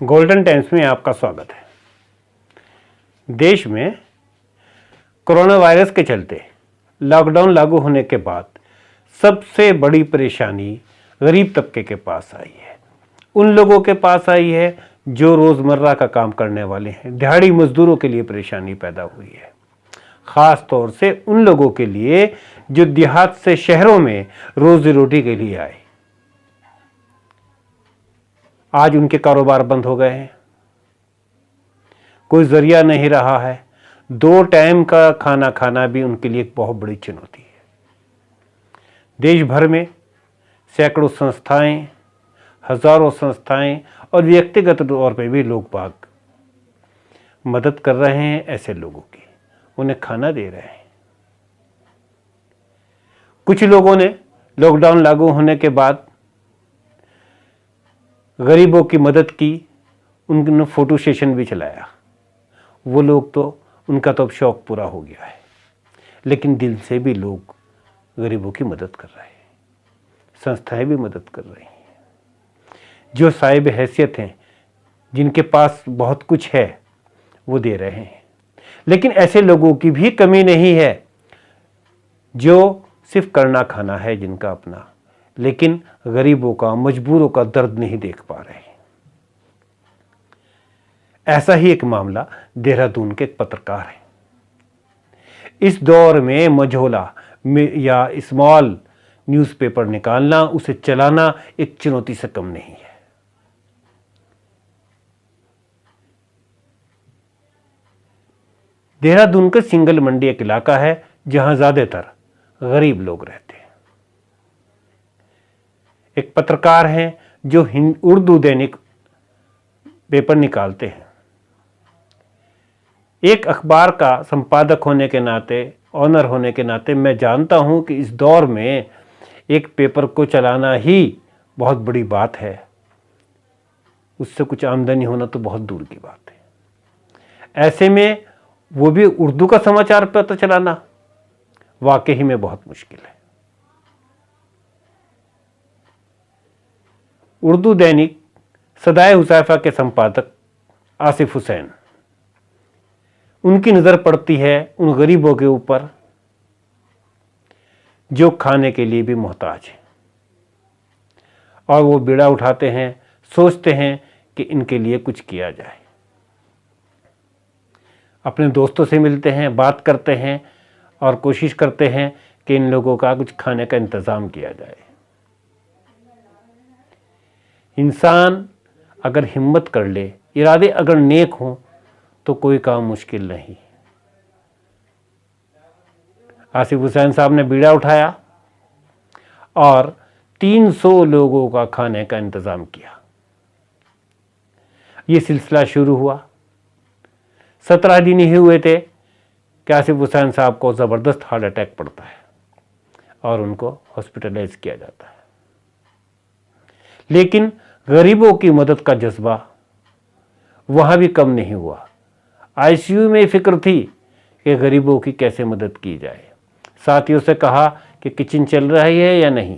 Golden times में आपका स्वागत है। देश में कोरोना वायरस के चलते लॉकडाउन लागू होने के बाद सबसे बड़ी परेशानी गरीब तबके के पास आई है। उन लोगों के पास आई है जो रोज़मर्रा का काम करने वाले हैं। दिहाड़ी मजदूरों के लिए परेशानी पैदा हुई है, ख़ास तौर से उन लोगों के लिए जो देहात से शहरों में रोज़ी रोटी के लिए आए। आज उनके कारोबार बंद हो गए हैं, कोई जरिया नहीं रहा है। 2 टाइम का खाना खाना भी उनके लिए एक बहुत बड़ी चुनौती है। देश भर में सैकड़ों संस्थाएं, हजारों संस्थाएं और व्यक्तिगत तौर पे भी लोग बाग मदद कर रहे हैं ऐसे लोगों की, उन्हें खाना दे रहे हैं। कुछ लोगों ने लॉकडाउन लागू होने के बाद गरीबों की मदद की, उन्होंने फ़ोटो सेशन भी चलाया। वो लोग तो उनका तो अब शौक़ पूरा हो गया है, लेकिन दिल से भी लोग गरीबों की मदद कर रहे हैं, संस्थाएं भी मदद कर रही हैं। जो साहिब हैसियत हैं, जिनके पास बहुत कुछ है, वो दे रहे हैं। लेकिन ऐसे लोगों की भी कमी नहीं है जो सिर्फ करना खाना है जिनका अपना, लेकिन गरीबों का, मजबूरों का दर्द नहीं देख पा रहे हैं। ऐसा ही एक मामला देहरादून के एक पत्रकार है। इस दौर में मझोला या स्मॉल न्यूज़पेपर निकालना, उसे चलाना एक चुनौती से कम नहीं है। देहरादून का सिंगल मंडी एक इलाका है जहां ज्यादातर गरीब लोग रहते हैं। एक पत्रकार हैं जो उर्दू दैनिक पेपर निकालते हैं। एक अखबार का संपादक होने के नाते, ऑनर होने के नाते मैं जानता हूं कि इस दौर में एक पेपर को चलाना ही बहुत बड़ी बात है। उससे कुछ आमदनी होना तो बहुत दूर की बात है। ऐसे में वो भी उर्दू का समाचार पत्र चलाना वाकई में बहुत मुश्किल है। उर्दू दैनिक सदाए हुज़ैफा के संपादक आसिफ हुसैन, उनकी नज़र पड़ती है उन गरीबों के ऊपर जो खाने के लिए भी मोहताज हैं, और वो बीड़ा उठाते हैं, सोचते हैं कि इनके लिए कुछ किया जाए। अपने दोस्तों से मिलते हैं, बात करते हैं और कोशिश करते हैं कि इन लोगों का कुछ खाने का इंतज़ाम किया जाए। इंसान अगर हिम्मत कर ले, इरादे अगर नेक हों, तो कोई काम मुश्किल नहीं। आसिफ हुसैन साहब ने बीड़ा उठाया और 300 लोगों का खाने का इंतज़ाम किया। ये सिलसिला शुरू हुआ। 17 दिन ही हुए थे कि आसिफ हुसैन साहब को ज़बरदस्त हार्ट अटैक पड़ता है और उनको हॉस्पिटलाइज किया जाता है। लेकिन गरीबों की मदद का जज्बा वहाँ भी कम नहीं हुआ। आईसीयू में फिक्र थी कि गरीबों की कैसे मदद की जाए। साथियों से कहा कि किचन चल रही है या नहीं,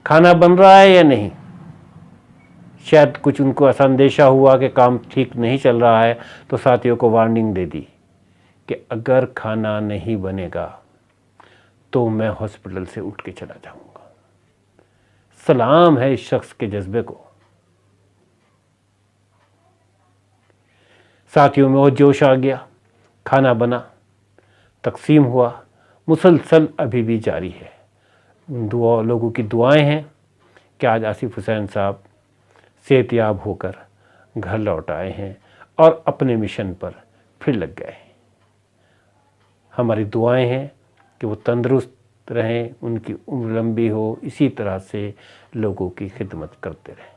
खाना बन रहा है या नहीं। शायद कुछ उनको ऐसा अंदेशा हुआ कि काम ठीक नहीं चल रहा है, तो साथियों को वार्निंग दे दी कि अगर खाना नहीं बनेगा तो मैं हॉस्पिटल से उठ के चला जाऊंगा। सलाम है इस शख्स के जज्बे को। साथियों में वो जोश आ गया, खाना बना, तकसीम हुआ, मुसलसल अभी भी जारी है। लोगों की दुआएं हैं कि आज आसिफ हुसैन साहब सेहतयाब होकर घर लौट आए हैं और अपने मिशन पर फिर लग गए हैं। हमारी दुआएं हैं कि वो तंदुरुस्त रहें, उनकी उम्र लंबी हो, इसी तरह से लोगों की खिदमत करते रहें।